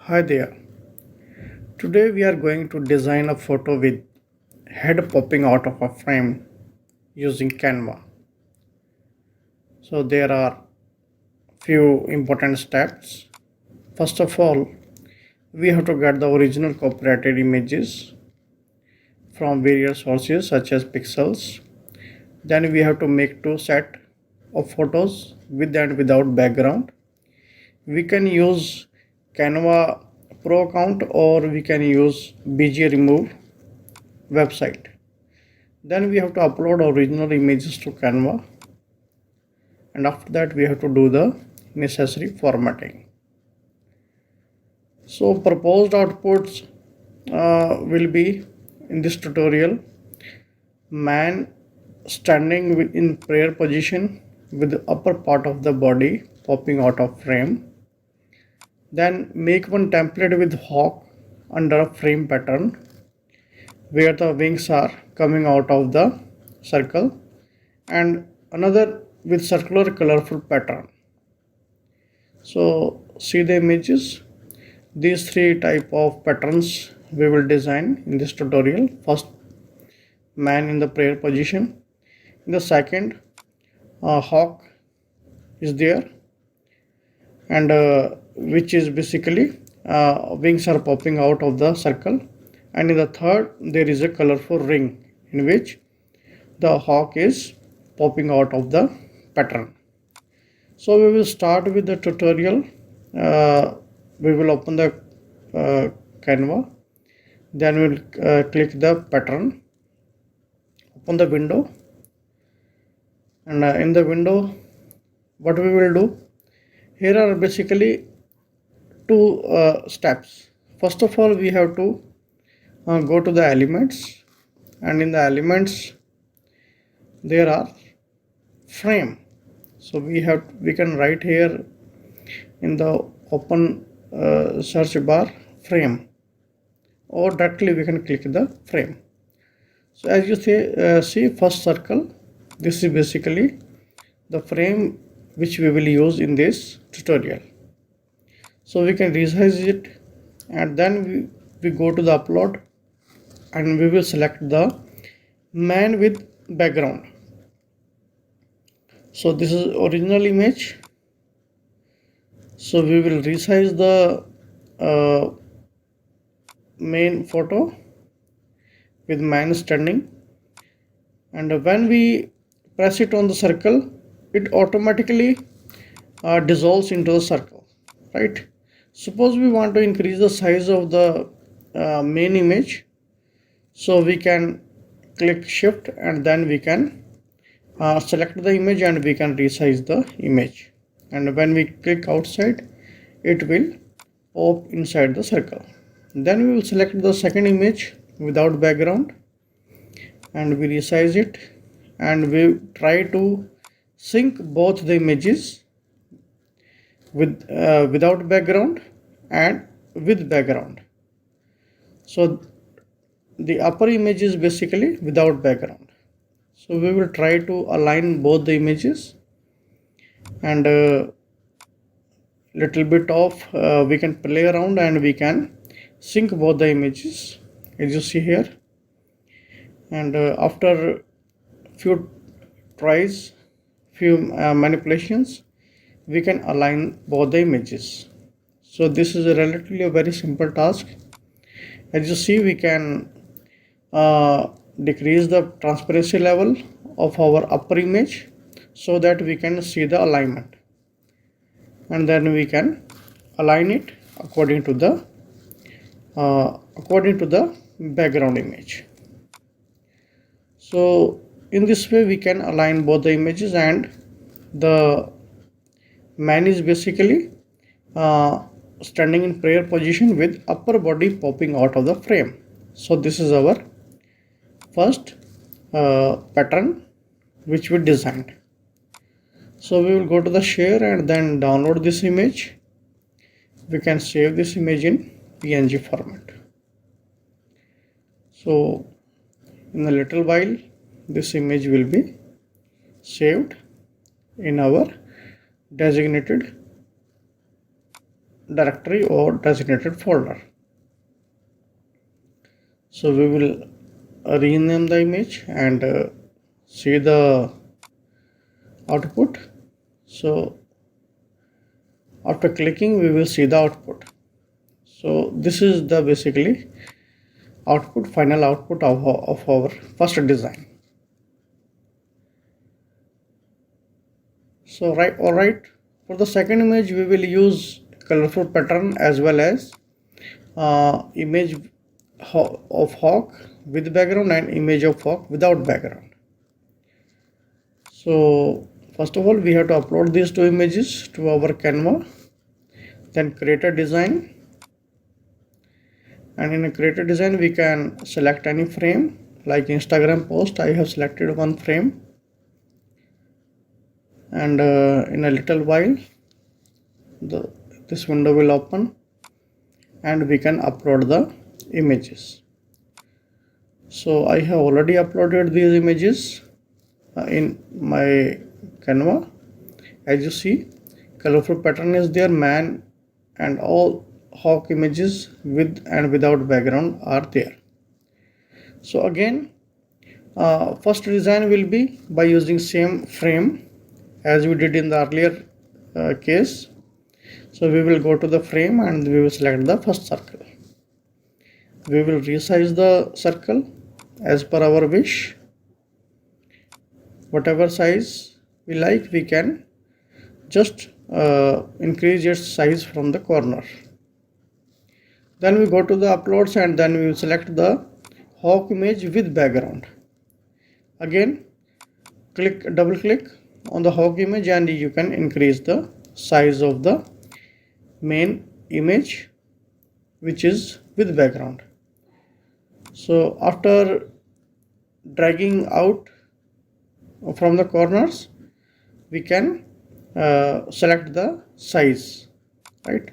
Hi there. Today we are going to design a photo with head popping out of a frame using Canva. So there are few important steps. First of all, we have to get the original copyrighted images from various sources such as pixels. Then we have to make two set of photos with and without background. We can use Canva Pro account or we can use BG Remove website. Then we have to upload original images to Canva, and after that we have to do the necessary formatting. So proposed outputs will be in this tutorial: man standing in prayer position with the upper part of the body popping out of frame. Then make one template with hawk under a frame pattern where the wings are coming out of the circle, and another with circular colorful pattern. So see the images. These three type of patterns we will design in this tutorial. First, man in the prayer position. In the second, hawk is there, and which is basically wings are popping out of the circle. And in the third, there is a colorful ring in which the hawk is popping out of the pattern. So we will start with the tutorial. We will open the Canva, then we will click the pattern, open the window, and in the window what we will do, here are basically two steps. First of all, we have to go to the elements, and in the elements there are frame. So we can write here in the open search bar frame, or directly we can click the frame. So as you see first circle, this is basically the frame which we will use in this tutorial. So we can resize it, and then we go to the upload, and we will select the man with background. So this is original image. So we will resize the main photo with man standing, and when we press it on the circle, it automatically dissolves into the circle, right? Suppose we want to increase the size of the main image, so we can click shift, and then we can select the image, and we can resize the image, and when we click outside, it will pop inside the circle. Then we will select the second image without background, and we resize it, and we try to sync both the images with without background and with background. So the upper image is basically without background. So we will try to align both the images, and little bit of we can play around, and we can sync both the images as you see here. And after few tries, few manipulations, we can align both the images. So this is a relatively a very simple task. As you see, we can decrease the transparency level of our upper image so that we can see the alignment, and then we can align it according to the background image. So in this way we can align both the images, and the man is basically standing in prayer position with upper body popping out of the frame. So this is our first pattern which we designed. So we will go to the share and then download this image. We can save this image in PNG format. So in a little while this image will be saved in our designated directory or designated folder. So we will rename the image and see the output. So after clicking, we will see the output. So this is the basically final output of our first design. So alright, for the second image we will use colorful pattern as well as image of hawk with background and image of hawk without background. So first of all, we have to upload these two images to our Canva, then create a design, and in a created design we can select any frame. Like Instagram post, I have selected one frame, and in a little while this window will open and we can upload the images. So I have already uploaded these images in my Canva. As you see, colorful pattern is there, man and all hawk images with and without background are there. So again, first design will be by using same frame as we did in the earlier case. So we will go to the frame and we will select the first circle. We will resize the circle as per our wish. Whatever size we like, we can just increase its size from the corner. Then we go to the uploads and then we will select the hawk image with background. Again, double click on the hawk image and you can increase the size of the main image which is with background. So after dragging out from the corners, we can select the size, right?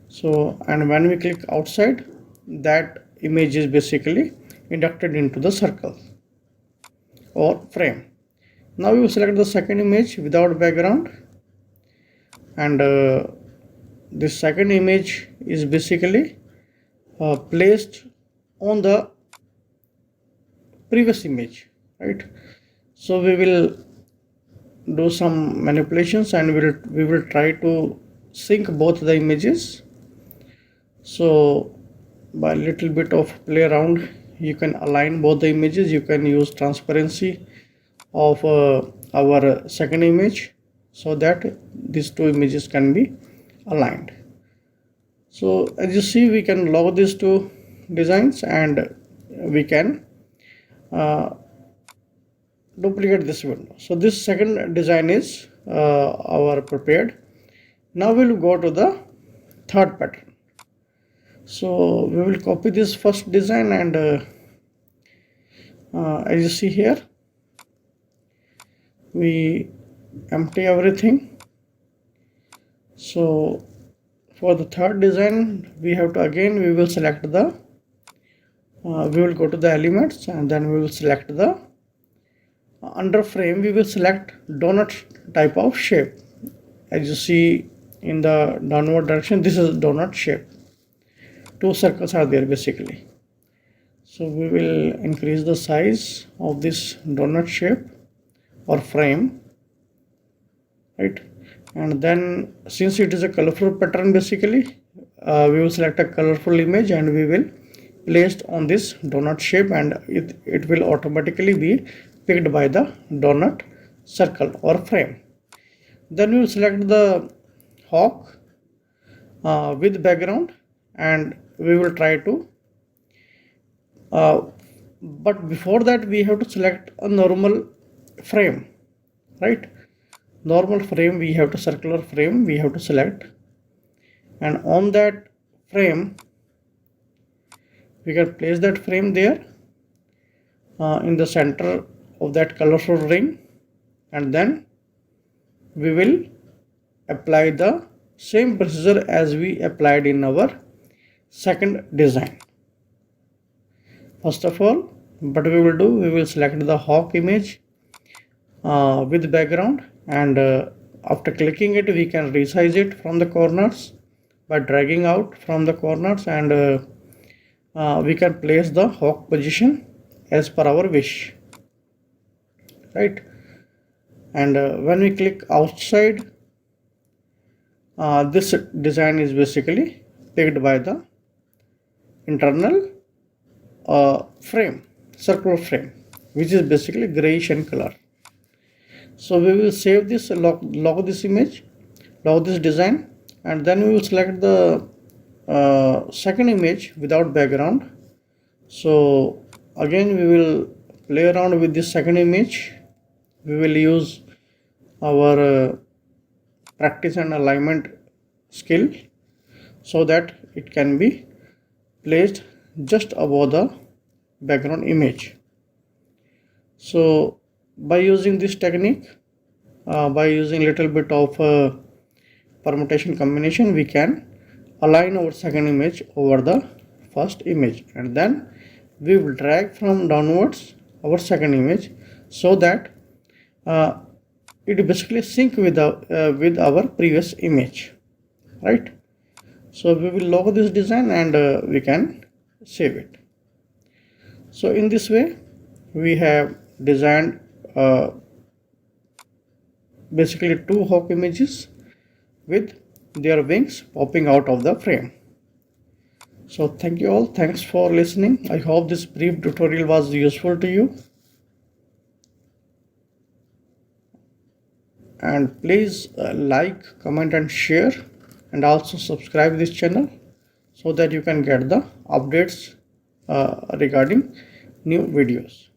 So, and when we click outside, that image is basically inducted into the circle or frame. Now we will select the second image without background, and this second image is basically placed on the previous image, right? So we will do some manipulations and we will try to sync both the images. So by a little bit of play around, you can align both the images. You can use transparency of our second image so that these two images can be aligned. So as you see, we can log these two designs and we can duplicate this window. So this second design is our prepared. Now we will go to the third pattern. So we will copy this first design and as you see here, we empty everything. So for the third design, we have to again we will select the we will go to the elements and then we will select the under frame. We will select donut type of shape. As you see in the downward direction, this is donut shape. Two circles are there basically. So we will increase the size of this donut shape or frame, right? And then since it is a colorful pattern, basically we will select a colorful image and we will place on this donut shape, and it will automatically be picked by the donut circle or frame. Then we will select the hawk with background and we will try to but before that we have to select a normal frame, right? Normal frame, we have to circular frame we have to select, and on that frame we can place that frame there in the center of that colorful ring, and then we will apply the same procedure as we applied in our second design. First of all, what we will do, we will select the hawk image with background, and after clicking it we can resize it from the corners by dragging out from the corners, and we can place the hawk position as per our wish, right? And when we click outside, this design is basically picked by the internal frame, circular frame, which is basically grayish in color. So we will save this, log this image, log this design, and then we will select the second image without background. So again we will play around with this second image. We will use our practice and alignment skill so that it can be placed just above the background image. So by using this technique, by using little bit of permutation combination, we can align our second image over the first image, and then we will drag from downwards our second image so that it basically sync with our previous image, right? So we will log this design, and we can save it. So in this way we have designed basically two hawk images with their wings popping out of the frame. So thank you all, thanks for listening. I hope this brief tutorial was useful to you, and please like, comment and share, and also subscribe this channel so that you can get the updates regarding new videos.